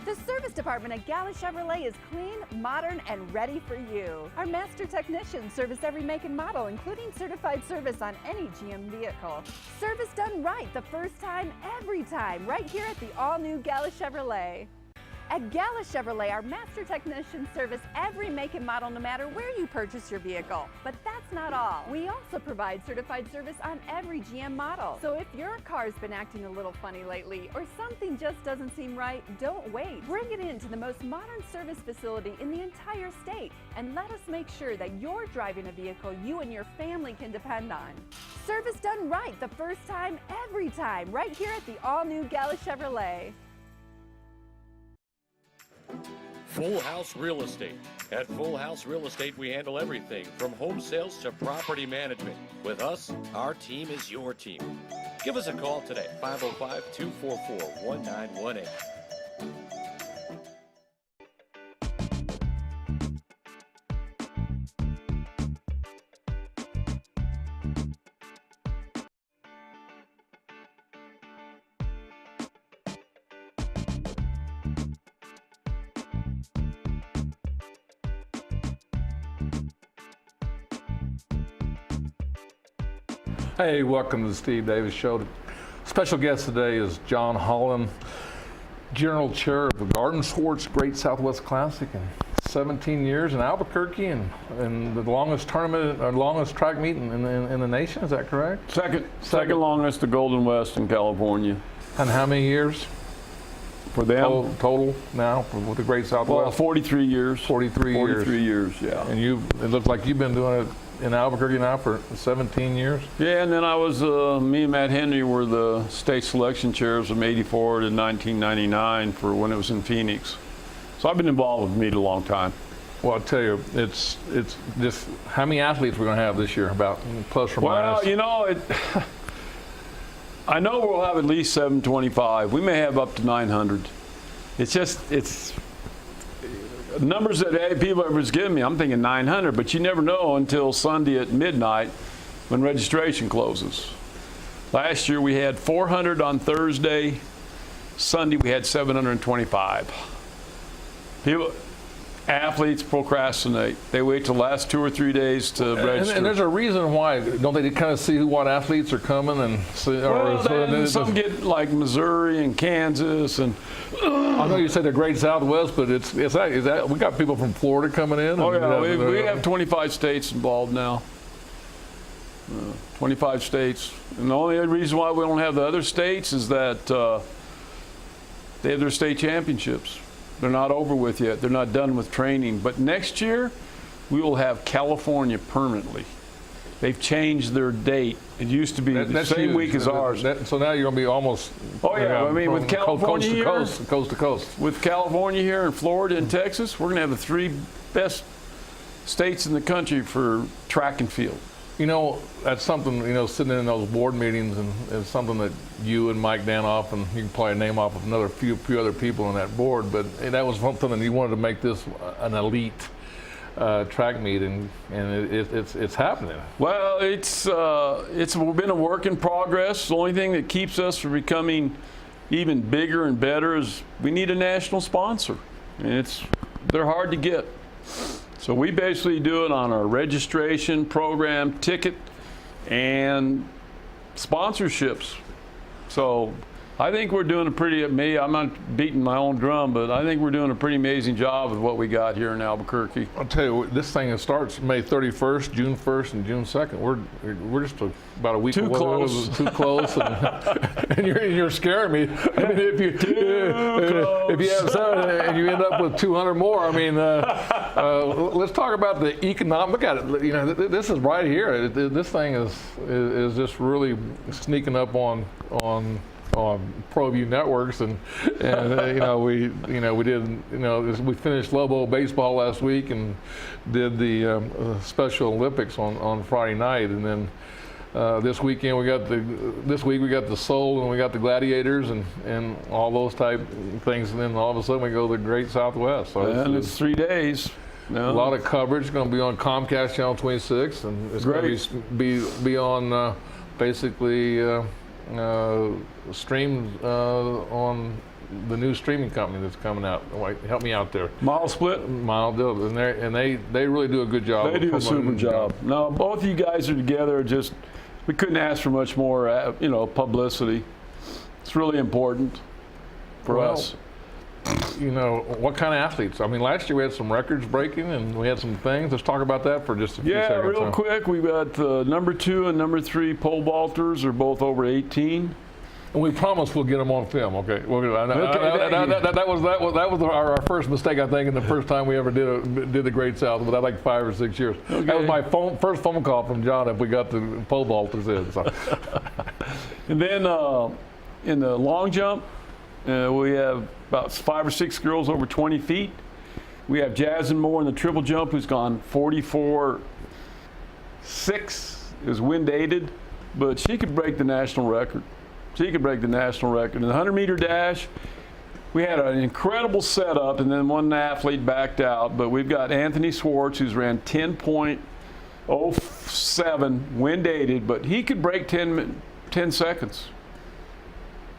The service department at Gala Chevrolet is clean, modern, and ready for you. Our master technicians service every make and model, including certified service on any GM vehicle. Service done right the first time, every time, right here at the all-new Gala Chevrolet. At Gala Chevrolet, our master technicians service every make and model no matter where you purchase your vehicle. But that's not all. We also provide certified service on every GM model. So if your car's been acting a little funny lately or something just doesn't seem right, don't wait. Bring it into the most modern service facility in the entire state and let us make sure that you're driving a vehicle you and your family can depend on. Service done right the first time, every time, right here at the all-new Gala Chevrolet. Full House Real Estate. At Full House Real Estate, we handle everything from home sales to property management. With us, our team is your team. Give us a call today, 505-244-1918. Hey, welcome to the Steve Davis Show. Special guest today is John Haaland, General Chair of the Garden Sports Great Southwest Classic in 17 years in Albuquerque and the longest tournament, or longest track meet in the nation. Is that correct? Second longest, the Golden West in California. And how many years? For them? Total now with the Great Southwest? Well, 43 years. 43 years. 43 years, yeah. And it looks like you've been doing it in Albuquerque now for 17 years? Yeah, and then I was, me and Matt Henry were the state selection chairs from 84 to 1999 for when it was in Phoenix. So I've been involved with meet a long time. Well, I'll tell you, it's just, how many athletes we're going to have this year, about plus or minus? Well, you know, I know we'll have at least 725. We may have up to 900. It's numbers that people have given me, I'm thinking 900, but you never know until Sunday at midnight when registration closes. Last year we had 400 on Thursday. Sunday we had 725. Athletes procrastinate. They wait till the last 2 or 3 days to register. And there's a reason why. Don't they kind of see what athletes are coming and see? Well, some get like Missouri and Kansas and. I know you said the Great Southwest, but is that we got people from Florida coming in? Oh yeah, we have 25 states involved now. 25 states, and the only reason why we don't have the other states is that they have their state championships. They're not over with yet. They're not done with training. But next year, we will have California permanently. They've changed their date. It used to be the same huge. Week as ours. So now you're going to be almost. Oh yeah, I mean with California here, coast to coast. With California here and Florida and Texas, we're going to have the 3 best states in the country for track and field. You know, that's something, you know, sitting in those board meetings, and it's something that you and Mike Danoff, and you can probably name off another few other people on that board, but that was something that you wanted to make this an elite track meet, and it's happening. Well, it's been a work in progress. The only thing that keeps us from becoming even bigger and better is we need a national sponsor, and they're hard to get. So we basically do it on our registration program, ticket, and sponsorships. So I think we're doing I'm not beating my own drum, but I think we're doing a pretty amazing job with what we got here in Albuquerque. I'll tell you, this thing starts May 31st, June 1st, and June 2nd. We're just about a week too away. Close. Too close, and you're scaring me. I mean, if you have 7 and you end up with 200 more, I mean, let's talk about the economic. Look at it. You know, this is right here. This thing is just really sneaking up on Proview networks, and we finished Lobo baseball last week and did the Special Olympics on Friday night, and then this week we got the Soul, and we got the Gladiators, and all those type things, and then all of a sudden we go to the Great Southwest. So it's 3 days. No. A lot of coverage. It's going to be on Comcast Channel 26, and it's going to be on basically streamed on the new streaming company that's coming out. Like, help me out there. Mile Split. Mile Deal, and they really do a good job. They do a super job. No, both of you guys are together. Just we couldn't ask for much more, publicity. It's really important for us. You know, what kind of athletes? I mean, last year we had some records breaking and we had some things. Let's talk about that for just a few seconds. Yeah, real quick. We've got number 2 and number 3 pole vaulters are both over 18. And we promise we'll get them on film, okay? That was our first mistake, I think, and the first time we ever did the Great South, but like 5 or 6 years. Okay. That was my first phone call from John if we got the pole vaulters in. So. And then in the long jump, we have about 5 or 6 girls over 20 feet. We have Jasmine Moore in the triple jump, who's gone 44.6, is wind aided, but she could break the national record. She could break the national record. In the 100-meter dash, we had an incredible setup, and then one athlete backed out. But we've got Anthony Swartz, who's ran 10.07 wind aided, but he could break 10 seconds.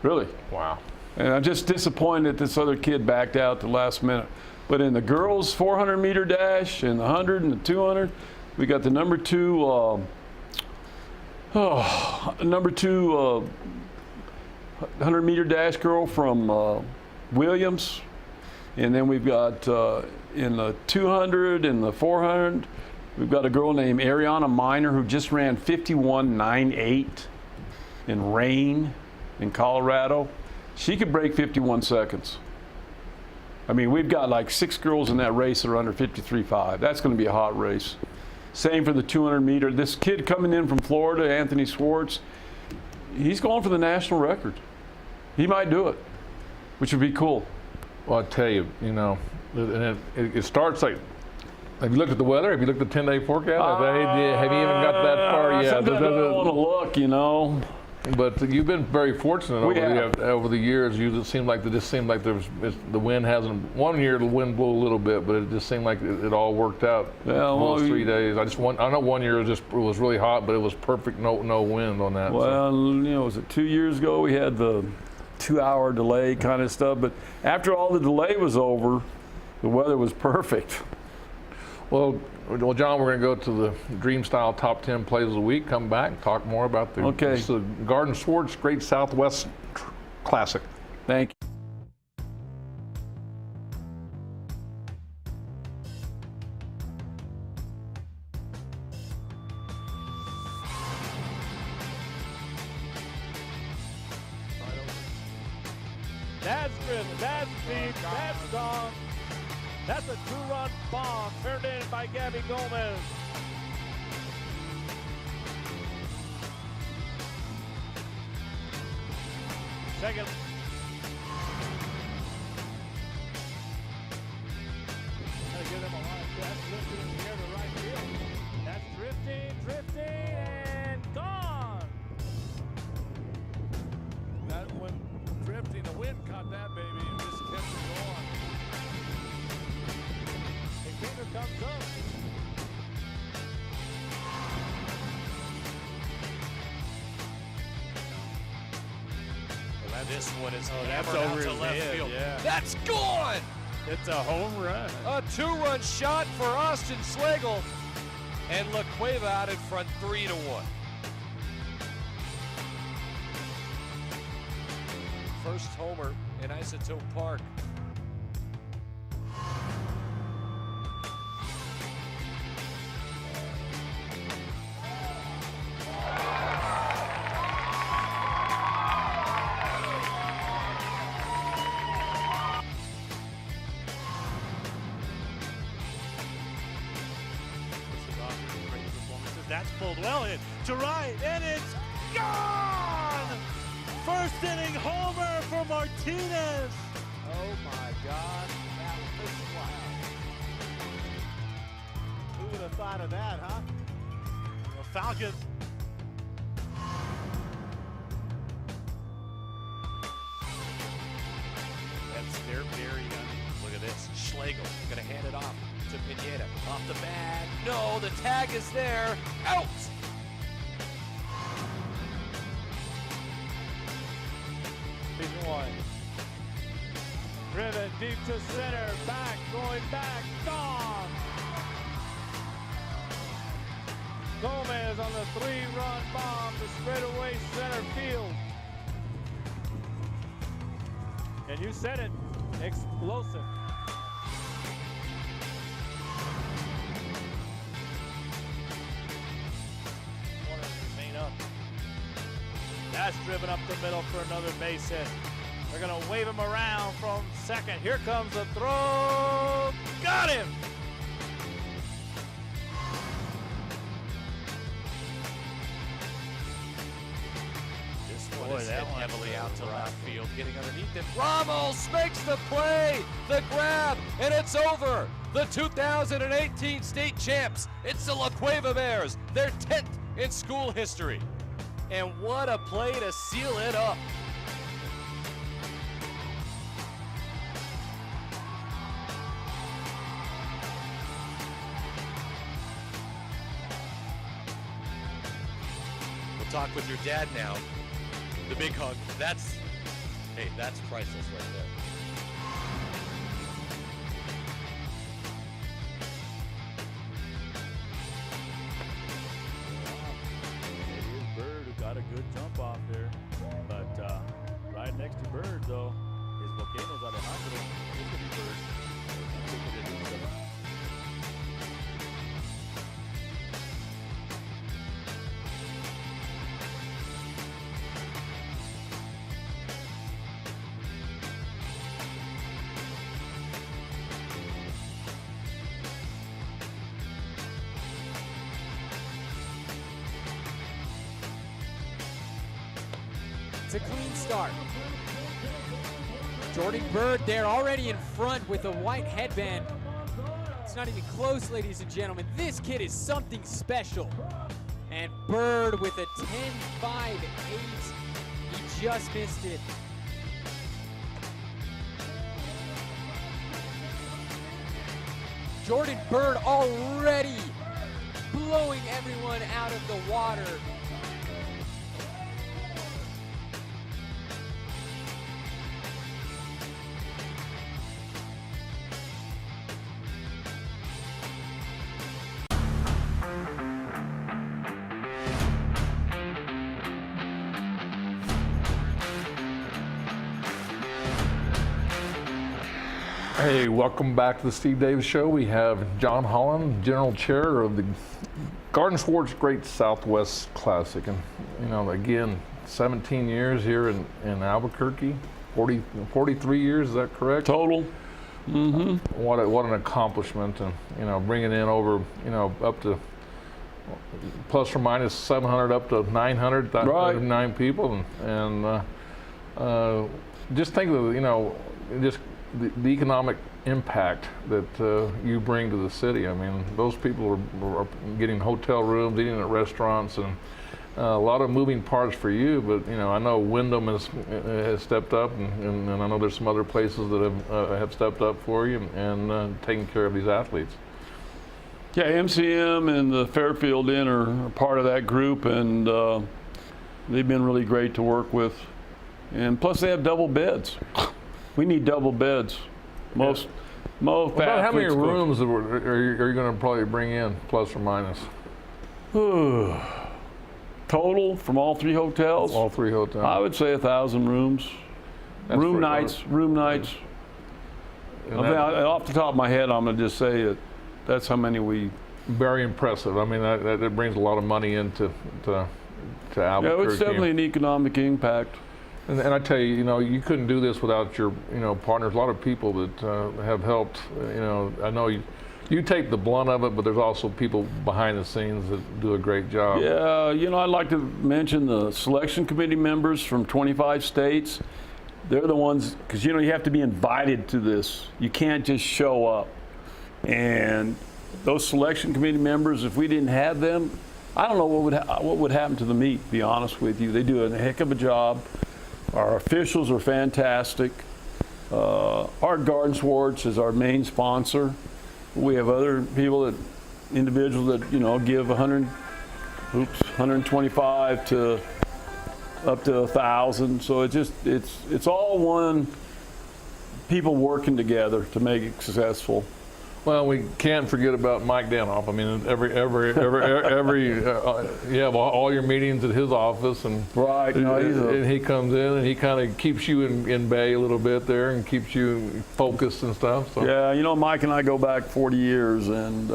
Really. Wow. And I'm just disappointed that this other kid backed out at the last minute. But in the girls' 400-meter dash and the 100 and the 200, we got the number 2 100-meter dash girl from Williams. And then we've got in the 200 and the 400, we've got a girl named Ariana Miner who just ran 51.98 in rain in Colorado. She could break 51 seconds. I mean, we've got like 6 girls in that race that are under 53.5. That's going to be a hot race. Same for the 200-meter. This kid coming in from Florida, Anthony Swartz, he's going for the national record. He might do it, which would be cool. Well, I tell you, and it starts like, have you looked at the weather? Have you looked at the 10-day forecast? Have you even got that far yet? Sometimes I don't want to look, But you've been very fortunate over the years. It just seemed like the wind hasn't. One year the wind blew a little bit, but it just seemed like it all worked out. Those 3 days. I know one year it was really hot, but it was perfect. No wind on that. Well, was it 2 years ago? We had the 2-hour delay kind of stuff, but after all the delay was over, the weather was perfect. Well, John, we're going to go to the Dream Style Top 10 Plays of the Week. Come back and talk more about the Garden Swartz Great Southwest Classic. Thank you. That's driven, that's deep, that's strong. That's a 2-run bomb turned in by Gabby Gomez. Second. Gotta give them a lot of gas lifted in the air to right field. That's drifting, and gone. That one drifting, the wind caught that baby and just kept it going. Here comes up. Well, this one is that's hammered over out to his left head, field. yeah. That's gone. It's a home run. A 2-run shot for Austin Schlegel, and La Cueva out in front 3-1. First homer in Isotope Park. That's pulled well in to right, and it's gone! First inning homer for Martinez. Oh my God, that was wild. Who would have thought of that, huh? The Falcons. That's their very look at this. Schlegel gonna hand it off to Pineda. Off the bag. No, the tag is there. Out! Season 1. deep to center, back, going back, gone. Gomez on the 3-run bomb to straightaway center field. And you said it, explosive. Corner remain up. That's driven up the middle for another base hit. They're gonna wave him around from second. Here comes the throw. Got him! This one Boy, is that hit one heavily out to rough. left field, getting underneath it. Ramos makes the play, the grab, and it's over. The 2018 state champs. It's the La Cueva Bears, their 10th in school history. And what a play to seal it up. We'll talk with your dad now. The big hug. That's priceless right there. It is Bird who got a good jump off there. But right next to Bird, though, is Volcanoes Alejandro. This could be Bird. It's a clean start. Jordan Bird there already in front with a white headband. It's not even close, ladies and gentlemen. This kid is something special. And Bird with a 10-5-8. He just missed it. Jordan Bird already blowing everyone out of the water. Hey, welcome back to the Steve Davis Show. We have John Haaland, General Chair of the Garden Sports Great Southwest Classic. And, you know, again, 17 years here in Albuquerque, 43 years, is that correct? Total. Mm-hmm. What an accomplishment, and, you know, bringing in over, you know, up to plus or minus 700 up to 900, Right. 9 people. And just think of, you know, just the economic impact that you bring to the city. I mean, those people are getting hotel rooms, eating at restaurants, and a lot of moving parts for you. But you know, I know Wyndham has stepped up, and I know there's some other places that have stepped up for you and taking care of these athletes. Yeah, MCM and the Fairfield Inn are part of that group, and they've been really great to work with. And plus, they have double beds. We need double beds. Most About how many athletes go- rooms are you going to probably bring in, plus or minus? Total from all three hotels? All 3 hotels. I would say 1,000 rooms. That's Room pretty- nights. And that- Off the top of my head, I'm going to just say that that's how many we. Very impressive. I mean, that brings a lot of money into Albuquerque. Yeah, it's definitely an economic impact. And I tell you, you know, you couldn't do this without your, you know, partners. A lot of people that have helped. You know, I know you take the blunt of it, but there's also people behind the scenes that do a great job. Yeah, you know, I'd like to mention the selection committee members from 25 states. They're the ones, because, you know, you have to be invited to this. You can't just show up. And those selection committee members, if we didn't have them, I don't know what would happen to the meet, to be honest with you. They do a heck of a job. Our officials are fantastic. Art Garden Sports is our main sponsor. We have other people individuals that, you know, give 125 to up to 1,000. So it's all one people working together to make it successful. Well, we can't forget about Mike Danoff. I mean, you have all your meetings at his office, and Right. No, and he comes in and he kind of keeps you in bay a little bit there and keeps you focused and stuff. So. Yeah, you know, Mike and I go back 40 years, and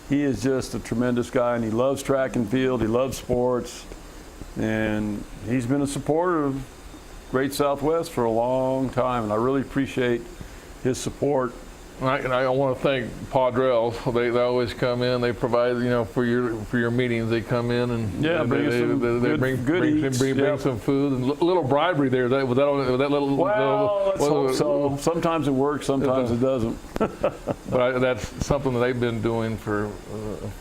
he is just a tremendous guy, and he loves track and field. He loves sports, and he's been a supporter of Great Southwest for a long time, and I really appreciate his support. And I want to thank Padrell. They always come in. They provide, you know, for your meetings. They come in and bring some food and little bribery there. That little. Well, let's hope so. Sometimes it works. Sometimes it doesn't. But that's something that they've been doing for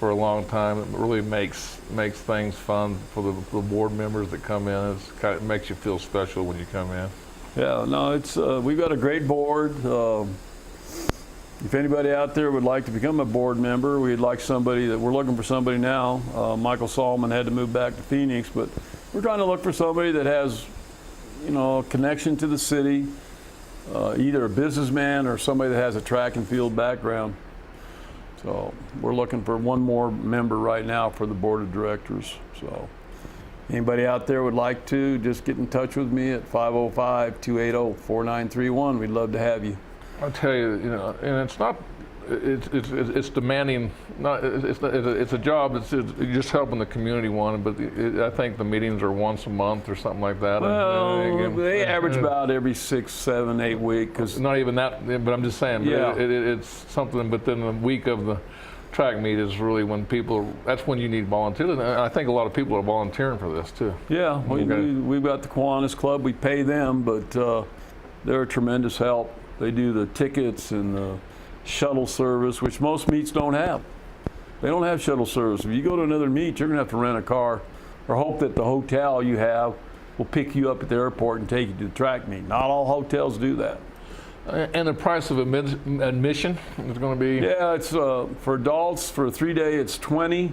a long time. It really makes things fun for the board members that come in. It makes you feel special when you come in. Yeah, no, it's we've got a great board. If anybody out there would like to become a board member, we're looking for somebody now. Michael Solomon had to move back to Phoenix, but we're trying to look for somebody that has, you know, a connection to the city, either a businessman or somebody that has a track and field background. So we're looking for one more member right now for the board of directors. So anybody out there would like to, just get in touch with me at 505-280-4931. We'd love to have you. I'll tell you, you know, and it's not, it's demanding. It's a job. It's just helping the community one. But I think the meetings are once a month or something like that. Well, they average about every 6, 7, 8 weeks. Cause not even that. But I'm just saying. Yeah. It's something. But then the week of the track meet is really when that's when you need volunteers. And I think a lot of people are volunteering for this too. Yeah, we've got the Kiwanis Club. We pay them, but they're a tremendous help. They do the tickets and the shuttle service, which most meets don't have. They don't have shuttle service. If you go to another meet, you're going to have to rent a car or hope that the hotel you have will pick you up at the airport and take you to the track meet. Not all hotels do that. And the price of admission is going to be? Yeah, it's for adults for a 3-day, it's $20.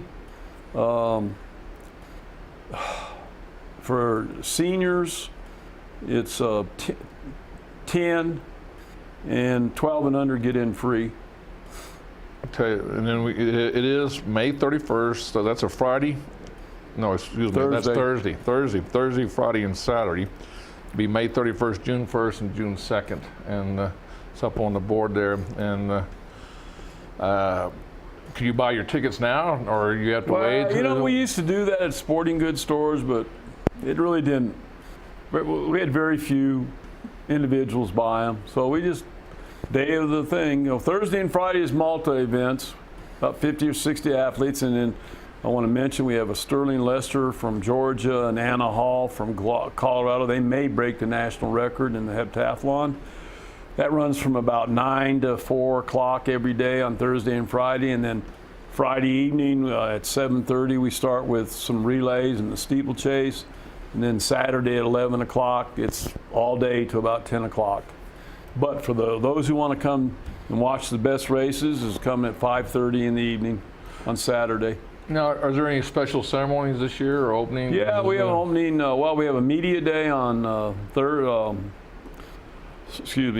For seniors, it's $10. And 12 and under get in free. Okay, and then it is May 31st, so that's a Friday. No, excuse me, that's Thursday. Thursday, Friday, and Saturday. It'll be May 31st, June 1st, and June 2nd. And it's up on the board there. And can you buy your tickets now, or you have to wait? You know, we used to do that at sporting goods stores, but it really didn't. We had very few individuals buy them, so we just day of the thing. You know, Thursday and Friday is multi events, about 50 or 60 athletes, and then I want to mention we have a Sterling Lester from Georgia and Anna Hall from Colorado. They may break the national record in the heptathlon. That runs from about 9 to 4 o'clock every day on Thursday and Friday, and then Friday evening at 7:30 we start with some relays and the steeplechase. And then Saturday at 11 o'clock, it's all day to about 10 o'clock. But for those who want to come and watch the best races, is coming at 5:30 in the evening on Saturday. Now, are there any special ceremonies this year or opening? Yeah, we have an opening. We have a media day on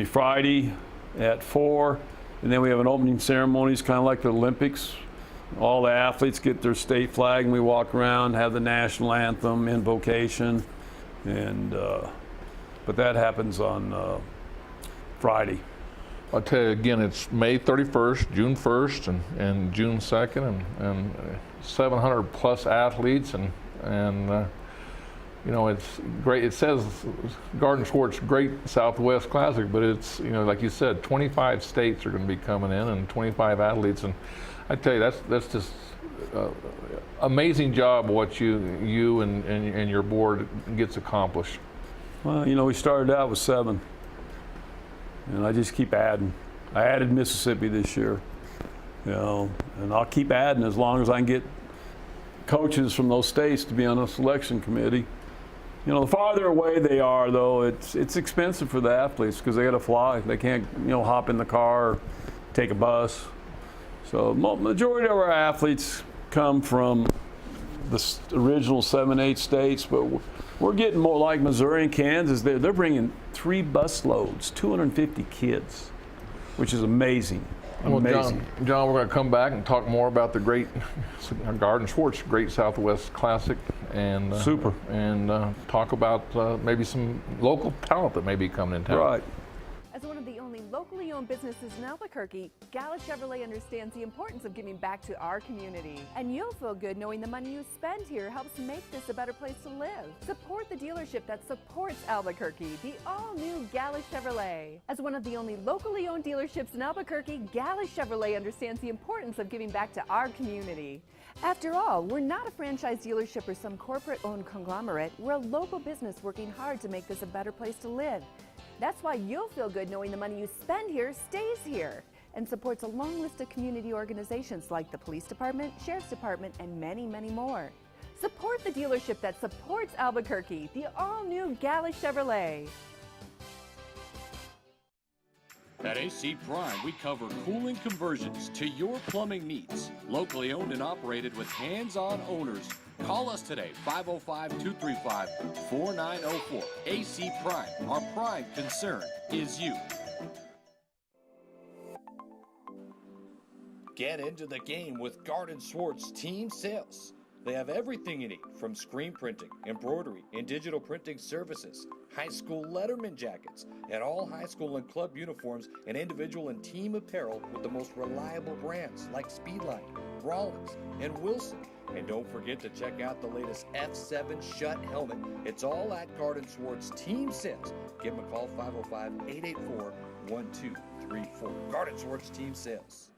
Friday at 4, and then we have an opening ceremony. It's kind of like the Olympics. All the athletes get their state flag, and we walk around, have the national anthem, invocation, and but that happens on Friday. I'll tell you again, it's May 31st, June 1st, and June 2nd, and 700 plus athletes, and you know, it's great. It says Garden Sports Great Southwest Classic, but it's, you know, like you said, 25 states are going to be coming in and 25 athletes, and I tell you, that's just amazing job what you and your board gets accomplished. Well, you know, we started out with 7, and I just keep adding. I added Mississippi this year, you know, and I'll keep adding as long as I can get coaches from those states to be on a selection committee. You know, the farther away they are, though, it's expensive for the athletes because they got to fly. They can't, you know, hop in the car or take a bus. So majority of our athletes come from original 7-8 states, but we're getting more like Missouri and Kansas. They're bringing 3 bus loads, 250 kids, which is amazing. Well, Amazing. John, we're going to come back and talk more about the great Garden Schwartz Great Southwest Classic, and Super. And talk about maybe some local talent that may be coming in town. Right. As one of the only locally owned businesses in Albuquerque, Gala Chevrolet understands the importance of giving back to our community. And you'll feel good knowing the money you spend here helps make this a better place to live. Support the dealership that supports Albuquerque, the all-new Gala Chevrolet. As one of the only locally owned dealerships in Albuquerque, Gala Chevrolet understands the importance of giving back to our community. After all, we're not a franchise dealership or some corporate-owned conglomerate. We're a local business working hard to make this a better place to live. That's why you'll feel good knowing the money you spend here stays here and supports a long list of community organizations like the Police Department, Sheriff's Department, and many, many more. Support the dealership that supports Albuquerque, the all-new Gala Chevrolet. At AC Prime, we cover cooling conversions to your plumbing needs. Locally owned and operated with hands-on owners. Call us today, 505-235-4904. AC Prime, our prime concern is you. Get into the game with Garden Schwartz Team Sales. They have everything you need, from screen printing, embroidery, and digital printing services, high school letterman jackets, and all high school and club uniforms, and individual and team apparel with the most reliable brands like Speedline, Rollins, and Wilson. And don't forget to check out the latest F7 Shut helmet. It's all at Garden Schwartz Team Sales. Give them a call, 505-884-1234. Garden Schwartz Team Sales.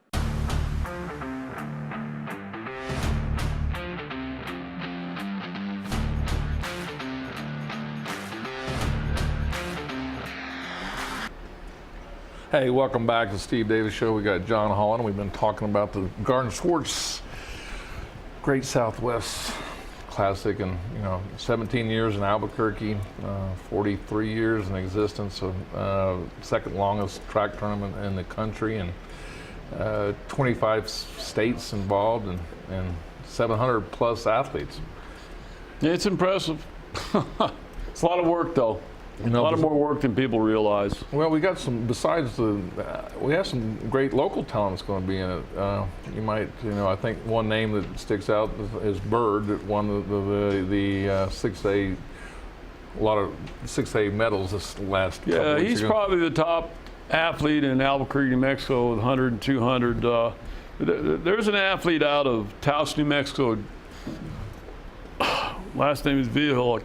Hey, welcome back to the Steve Davis Show. We got John Haaland. We've been talking about the Garden Schwartz Great Southwest Classic, and 17 years in Albuquerque, 43 years in existence, second longest track tournament in the country, and 25 states involved, and 700 plus athletes. It's impressive. It's a lot of work, though. A lot of more work than people realize. Well, we got some, besides we have some great local talent that's going to be in it. You might, I think one name that sticks out is Bird, that won the 6A, a lot of 6A medals this last couple Yeah, weeks he's ago. probably the top athlete in Albuquerque, New Mexico, with 100 and 200. There's an athlete out of Taos, New Mexico. Last name is Villal.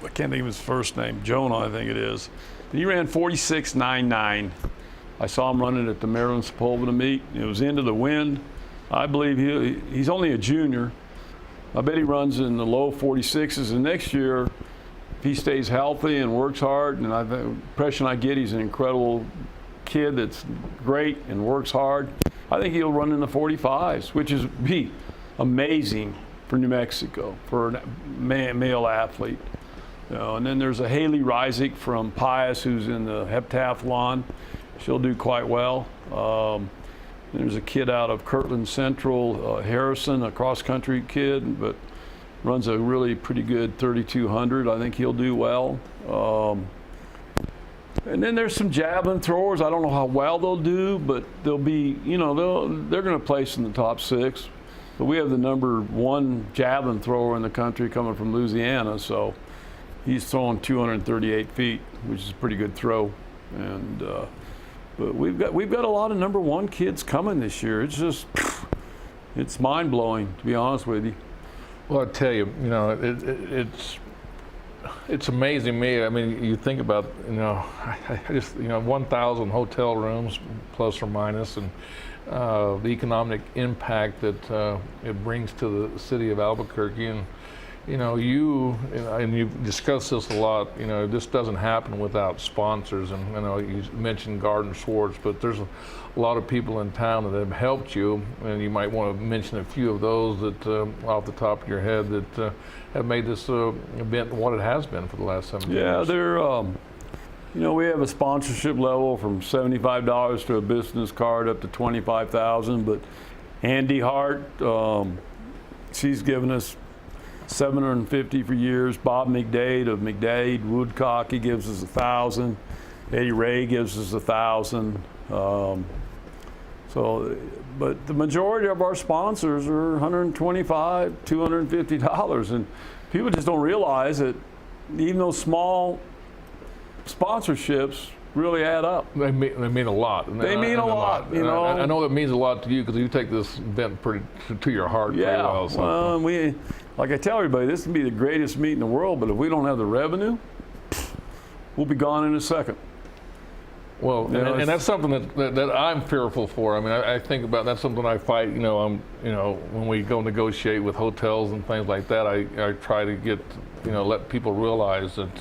I can't think of his first name. Jonah, I think it is. He ran 46.99. I saw him running at the Maryland Sepulveda meet. It was into the wind. I believe he's only a junior. I bet he runs in the low 46s. And next year, if he stays healthy and works hard, and the impression I get, he's an incredible kid that's great and works hard. I think he'll run in the 45s, which is be amazing for New Mexico, for a male athlete. And then there's a Haley Reisick from Pius who's in the heptathlon. She'll do quite well. There's a kid out of Kirtland Central, Harrison, a cross-country kid, but runs a really pretty good 3,200. I think he'll do well. And then there's some javelin throwers. I don't know how well they'll do, but they'll be, they're going to place in the top 6. But we have the number 1 javelin thrower in the country coming from Louisiana, so he's throwing 238 feet, which is a pretty good throw. And but we've got a lot of number 1 kids coming this year. It's just, it's mind blowing, to be honest with you. Well, I tell you, it's amazing to me. I mean, you think about, I just 1,000 hotel rooms plus or minus, and the economic impact that it brings to the city of Albuquerque. And and you've discussed this a lot, this doesn't happen without sponsors. And you mentioned Garden Schwartz, but there's a lot of people in town that have helped you, and you might want to mention a few of those that, off the top of your head, that have made this event what it has been for the last 7 years. Yeah, they're, we have a sponsorship level from $75 to a business card up to $25,000. But Andy Hart, she's given us $750 for years. Bob McDade of McDade Woodcock, he gives us $1,000. Eddie Ray gives us $1,000. But the majority of our sponsors are $125, $250, and people just don't realize that even those small sponsorships really add up. They mean a lot. They mean a lot, you know. I know it means a lot to you because you take this event pretty to your heart. Yeah, pretty well. So. well, like I tell everybody, this can be the greatest meet in the world, but if we don't have the revenue, we'll be gone in a second. Well, and that's something that I'm fearful for. I mean, I think about that's something I fight. When we go negotiate with hotels and things like that, I try to get let people realize that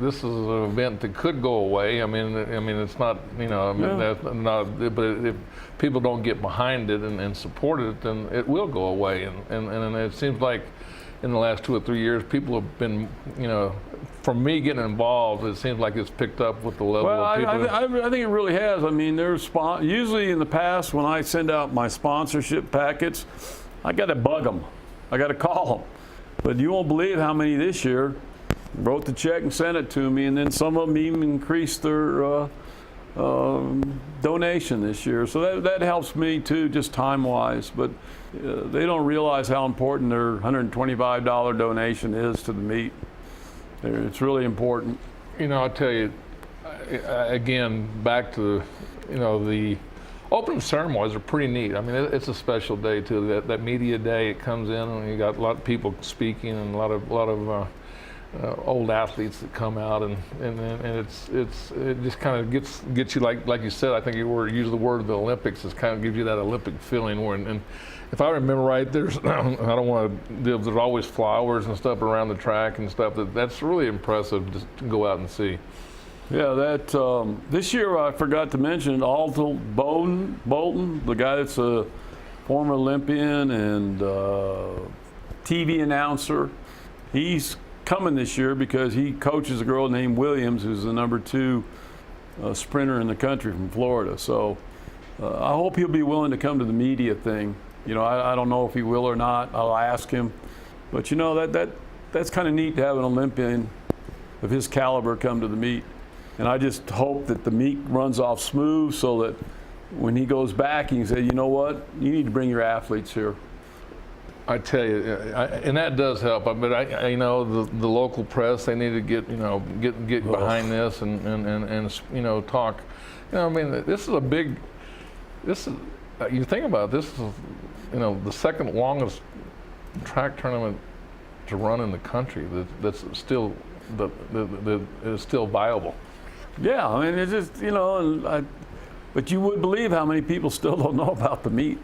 this is an event that could go away. I mean, it's not that's not. But if people don't get behind it and support it, then it will go away. And it seems like in the last 2 or 3 years, people have been from me getting involved, it seems like it's picked up with the level of people. I think it really has. I mean, there's usually in the past when I send out my sponsorship packets, I got to bug them. I got to call them. But you won't believe how many this year wrote the check and sent it to me, and then some of them even increased their donation this year. So that helps me too, just time-wise. But they don't realize how important their $125 donation is to the meet. It's really important. I'll tell you, again, back to the opening ceremonies are pretty neat. I mean, it's a special day too. That media day, it comes in and you got a lot of people speaking and a lot of old athletes that come out and it just kind of gets you like you said. I think you use the word of the Olympics. It kind of gives you that Olympic feeling where and if I remember right, there's there's always flowers and stuff around the track and stuff. That's really impressive just to go out and see. Yeah, that this year I forgot to mention Alto Bolton, the guy that's a former Olympian and TV announcer. He's coming this year because he coaches a girl named Williams, who's the #2 sprinter in the country from Florida. So I hope he'll be willing to come to the media thing. I don't know if he will or not. I'll ask him. But that's kind of neat to have an Olympian of his caliber come to the meet. And I just hope that the meet runs off smooth so that when he goes back, he can say, you know what, you need to bring your athletes here. I tell you, and that does help. But the local press, they need to get behind this and talk. I mean, this is you think about it, this is the second longest track tournament to run in the country that's still that is still viable. Yeah, I mean, it's just but you would believe how many people still don't know about the meet.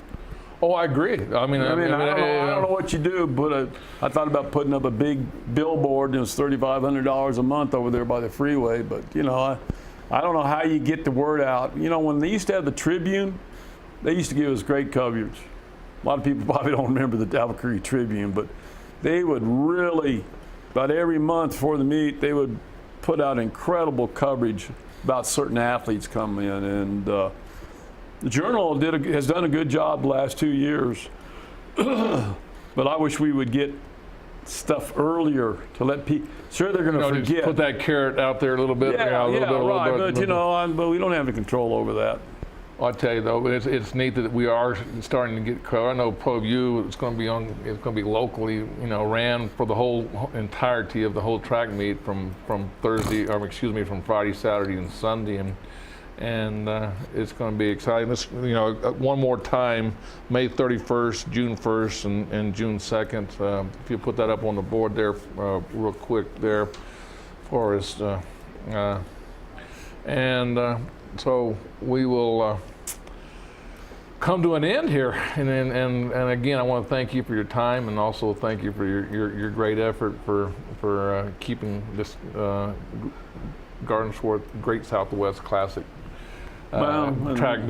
Oh, I agree. I don't know what you do, but I thought about putting up a big billboard, and it's $3,500 a month over there by the freeway. But I don't know how you get the word out. When they used to have the Tribune, they used to give us great coverage. A lot of people probably don't remember the Albuquerque Tribune, but they would really, about every month before the meet, they would put out incredible coverage about certain athletes coming in. And the Journal has done a good job the last 2 years. But I wish we would get stuff earlier to let people. Sure, they're going to forget. Just put that carrot out there a little bit. Right. But we don't have any control over that. I'll tell you though, it's neat that we are starting to get covered. I know Proview, it's going to be locally, ran for the whole entirety of the whole track meet from Friday, Saturday, and Sunday, and it's going to be exciting. This, one more time, May 31st, June 1st, and June 2nd. If you put that up on the board there, real quick there, for us, so we will come to an end here, and again, I want to thank you for your time, and also thank you for your great effort for keeping this Gardensworth Great Southwest Classic track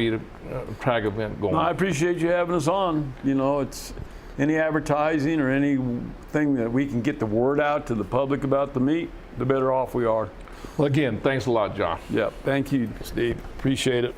event going. I appreciate you having us on. It's any advertising or anything that we can get the word out to the public about the meet, the better off we are. Well, again, thanks a lot, John. Yeah, thank you, Steve. Appreciate it.